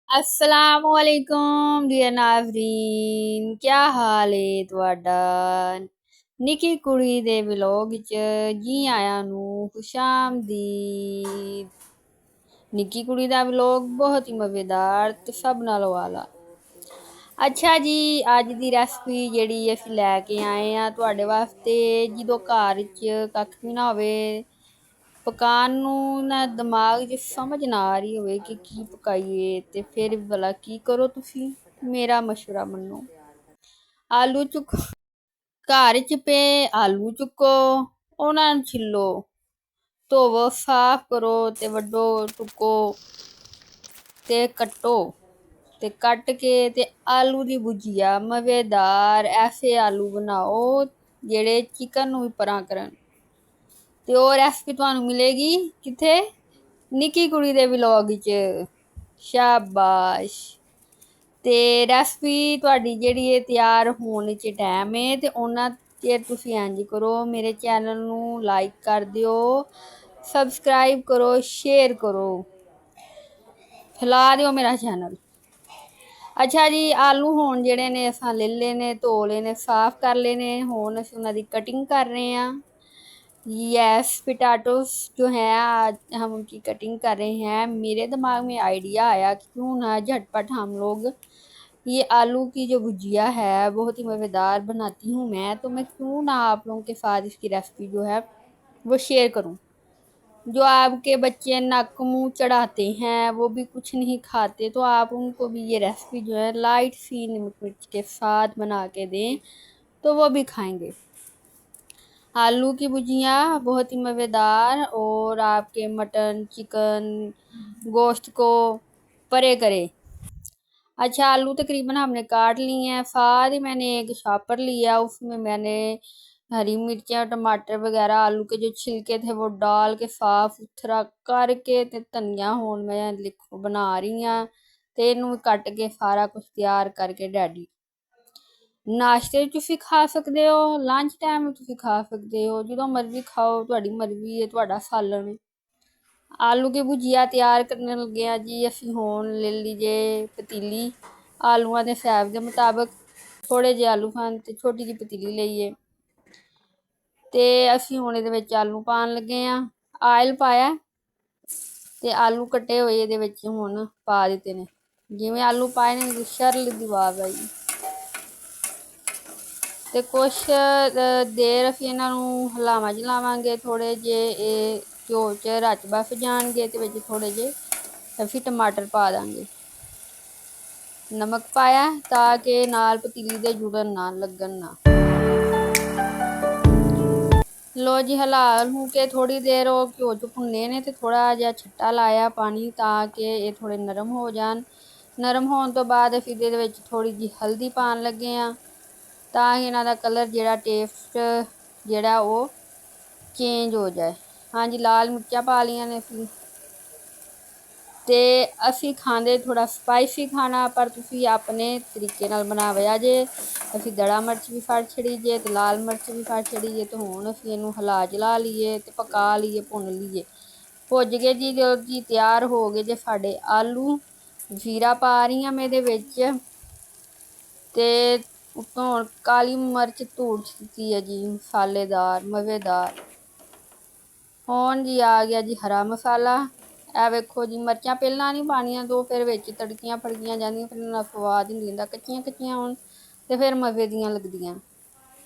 अस्सलामुअलैकुम डियर नाज़रीन, क्या हाल है ਤੁਹਾਡਾ। ਨਿੱਕੀ ਕੁੜੀ ਦੇ ਵਲੌਗ ਵਿੱਚ ਜੀ ਆਇਆਂ ਨੂੰ ਖੁਸ਼ਾਮਦੀਦ। ਨਿੱਕੀ ਕੁੜੀ ਦਾ ਵਲੌਗ ਬਹੁਤ ਹੀ ਮਜ਼ੇਦਾਰ ਤੇ ਸਭ ਨਾਲੋਂ ਆਲਾ। ਅੱਛਾ ਜੀ, ਅੱਜ ਦੀ ਰੈਸਪੀ ਜਿਹੜੀ ਅਸੀਂ ਲੈ ਕੇ ਆਏ ਆ ਤੁਹਾਡੇ ਵਾਸਤੇ, ਜਦੋਂ ਘਰ ਵਿੱਚ ਕੱਖ ਵੀ ਨਾ ਹੋਵੇ, ਪਕਾਉਣ ਨੂੰ ਨਾ ਦਿਮਾਗ 'ਚ ਸਮਝ ਨਾ ਆ ਰਹੀ ਹੋਵੇ ਕਿ ਕੀ ਪਕਾਈਏ, ਤੇ ਫਿਰ ਭਲਾ ਕੀ ਕਰੋ ਤੁਸੀਂ, ਮੇਰਾ ਮਸ਼ਵਰਾ ਮੰਨੋ। ਆਲੂ ਚੁੱਕੋ, ਘਰ 'ਚ ਪਏ ਆਲੂ ਚੁੱਕੋ, ਉਹਨਾਂ ਨੂੰ ਛਿੱਲੋ, ਧੋਵੋ, ਸਾਫ਼ ਕਰੋ ਤੇ ਵੱਡੋ ਟੁੱਕੋ ਤੇ ਕੱਟੋ, ਤੇ ਕੱਟ ਕੇ ਤੇ ਆਲੂ ਦੀ ਭੁਜੀਆ ਮਜ਼ੇਦਾਰ ਐਸੇ ਆਲੂ ਬਣਾਓ ਜਿਹੜੇ ਚਿਕਨ ਨੂੰ ਵੀ ਪਰਾਂ ਕਰਨ। ਤੇ ਉਹ ਰੈਸਪੀ ਤੁਹਾਨੂੰ ਮਿਲੇਗੀ ਕਿੱਥੇ? ਨਿੱਕੀ ਕੁੜੀ ਦੇ ਵਲੌਗ ਵਿੱਚ। ਸ਼ਾਬਾਸ਼। ਤੇ ਰੈਸਪੀ ਤੁਹਾਡੀ ਜਿਹੜੀ ਹੈ ਤਿਆਰ ਹੋਣ 'ਚ ਟਾਈਮ ਹੈ, ਤੇ ਉਹਨਾਂ ਚਿਰ ਤੁਸੀਂ ਇੰਝ ਕਰੋ, ਮੇਰੇ ਚੈਨਲ ਨੂੰ ਲਾਈਕ ਕਰ ਦਿਓ, ਸਬਸਕ੍ਰਾਈਬ ਕਰੋ, ਸ਼ੇਅਰ ਕਰੋ, ਫੈਲਾ ਦਿਓ ਮੇਰਾ ਚੈਨਲ। ਅੱਛਾ ਜੀ, ਆਲੂ ਹੁਣ ਜਿਹੜੇ ਨੇ ਅਸਾਂ ਲੈ ਲਏ ਨੇ, ਧੋ ਲਏ ਨੇ, ਸਾਫ਼ ਕਰ ਲਏ ਨੇ। ਹੁਣ ਅਸੀਂ ਉਹਨਾਂ ਦੀ कटिंग कर रहे हैं। यस, पिटाटोस जो है आज हम उनकी कटिंग कर रहे हैं। मेरे दिमाग में आइडिया आया कि क्यों ना झटपट हम लोग ये आलू की जो भुजिया है बहुत ही मज़ेदार बनाती हूँ मैं, तो मैं क्यों ना आप लोगों के साथ इसकी रेसिपी जो है वो शेयर करूँ। जो आपके बच्चे नक मुँह चढ़ाते हैं, वो भी कुछ नहीं खाते, तो आप उनको भी ये रेसिपी जो है लाइट सी नमक मिर्च के साथ बना के दें, तो वो भी खाएंगे। आलू की भुजिया बहुत ही मज़ेदार और आपके मटन चिकन गोश्त को परे करे। अच्छा, आलू तकरीबन हमने काट लिए हैं। साथ ही मैंने एक शॉपर लिया, उसमें मैंने हरी मिर्चें और टमाटर वगैरह आलू के जो छिलके थे वो डाल के साफ सुथरा करके ते धनिया हुण मैं लिखो बना रही हाँ, ते इनू कट के सारा कुछ तैयार करके रेडी। नाश्ते ਤੁਸੀਂ खा सकते हो, लंच टाइम ਤੁਸੀਂ खा सकते हो, ਜਦੋਂ मर्जी खाओ, ਤੁਹਾਡੀ मर्जी है, ਤੁਹਾਡਾ सालन है। आलू की भुजिया तैयार करने लगे हैं जी। असी हुण ले लीजिए पतीली, आलूआं दे साइज़ के मुताबिक थोड़े जे आलू खान ते छोटी जी पतीली लईए, ते असी हुण इहदे विच आलू पाउण लगे हाँ। आयल पाया ते आलू कट्टे होए इहदे विच हुण पा दित्ते ने। जिवें आलू पाए ने शरल दी आवाज़ आई, ਤੇ ਕੁਛ ਦੇਰ ਅਸੀਂ ਇਹਨਾਂ ਨੂੰ ਹਿਲਾਵਾਂ ਜਲਾਵਾਂਗੇ। ਥੋੜੇ ਜੇ ਇਹ ਘਿਓ 'ਚ ਰਚ ਬਸ ਜਾਣਗੇ, ਤੇ ਵਿੱਚ ਥੋੜੇ ਜੇ ਅਸੀਂ ਟਮਾਟਰ ਪਾ ਦਾਂਗੇ। ਨਮਕ ਪਾਇਆ ਤਾਂ ਕਿ ਨਾਲ ਪਤੀਲੀ ਦੇ ਜੁੜਨ ਨਾ ਲੱਗਣ ਨਾ। ਲੋ ਜੀ, ਹਿਲਾ ਨੂੰ ਕੇ ਥੋੜੀ ਦੇਰ ਉਹ ਘਿਓ 'ਚ ਭੁੰਨੇ ਨੇ, ਤੇ ਥੋੜਾ ਜਿਹਾ ਛੱਟਾ ਲਾਇਆ ਪਾਣੀ ਤਾਂ ਕਿ ਇਹ ਥੋੜੇ ਨਰਮ ਹੋ ਜਾਣ। ਨਰਮ ਹੋਣ ਤੋਂ ਬਾਅਦ ਅਸੀਂ ਇਹਦੇ ਵਿੱਚ ਥੋੜੀ ਜਿਹੀ ਹਲਦੀ ਪਾਉਣ ਲੱਗੇ ਹਾਂ, ਤਾਂ ਹੀ ਇਹਨਾਂ ਦਾ ਕਲਰ ਜਿਹੜਾ ਟੇਸਟ ਜਿਹੜਾ ਉਹ ਚੇਂਜ ਹੋ ਜਾਏ। ਹਾਂਜੀ, ਲਾਲ ਮਿਰਚਾਂ ਪਾ ਲਈਆਂ ਨੇ ਅਸੀਂ। ਤੇ ਅਸੀਂ ਖਾਂਦੇ ਥੋੜਾ ਸਪਾਈਸੀ ਖਾਣਾ, ਪਰ ਤੁਸੀਂ ਆਪਣੇ ਤਰੀਕੇ ਨਾਲ ਬਣਾਇਆ ਜੇ। ਅਸੀਂ ਦੜਾ ਮਿਰਚ ਵੀ ਫੜ ਛੜੀ ਜੇ ਤੇ ਲਾਲ ਮਿਰਚ ਵੀ ਫੜ ਛੜੀ ਜੇ। ਤੇ ਹੁਣ ਅਸੀਂ ਇਹਨੂੰ ਹਿਲਾ ਜਲਾ ਲਈਏ ਤੇ ਪਕਾ ਲਈਏ, ਭੁੰਨ ਲਈਏ। ਭੁੱਜ ਗਏ ਜੀ, ਜਦੋਂ ਜੀ ਤਿਆਰ ਹੋ ਗਏ ਜੇ ਸਾਡੇ ਆਲੂ। ਜ਼ੀਰਾ ਪਾ ਰਹੀ ਹਾਂ ਮੈਂ ਇਹਦੇ ਵਿੱਚ, ਤੇ ਉੱਤੋਂ ਹੁਣ ਕਾਲੀ ਮਿਰਚ ਧੂੜ ਦਿੱਤੀ ਹੈ ਜੀ, ਮਸਾਲੇਦਾਰ ਮਜ਼ੇਦਾਰ। ਹੁਣ ਜੀ ਆ ਗਿਆ ਜੀ ਹਰਾ ਮਸਾਲਾ। ਇਹ ਵੇਖੋ ਜੀ, ਮਿਰਚਾਂ ਪਹਿਲਾਂ ਨਹੀਂ ਪਾਉਣੀਆਂ, ਦੋ ਫਿਰ ਵਿੱਚ ਤੜਕੀਆਂ ਫੜਕੀਆਂ ਜਾਂਦੀਆਂ, ਫਿਰ ਇਹਨਾਂ ਸਵਾਦ ਨਹੀਂ ਦਿੰਦਾ। ਕੱਚੀਆਂ ਕੱਚੀਆਂ ਹੋਣ ਤੇ ਫਿਰ ਮਜ਼ੇ ਦੀਆਂ ਲੱਗਦੀਆਂ।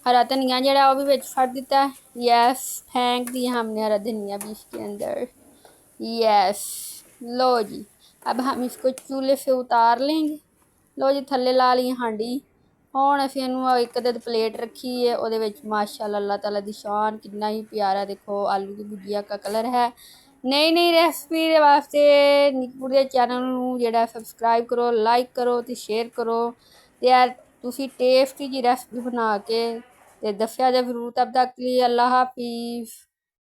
हरा धनिया जड़ा वो भी विच फट दिता। यस, फेंक दिया हमने हरा धनिया भी इसके अंदर। यस, लो जी, अब हम इसको चूल्हे से उतार लेंगे। लो जी, थल्ले ला ली हांडी। हुण असीं इहनूं एक अद्ध प्लेट रखी है, उहदे विच माशाअल्लाह अल्लाह ताला दी शान, कितना ही प्यारा देखो आलू की भुजिया का कलर है। नई नई रेसिपी दे वास्ते निक्की कुड़ी दे चैनल नूं जेहड़ा सबसक्राइब करो, लाइक करो ते शेयर करो। ते यार तुसीं टेस्टी जी रेसिपी बना के ते दस्या जे जरूर। तब तक के लिए अल्लाह हाफिज़।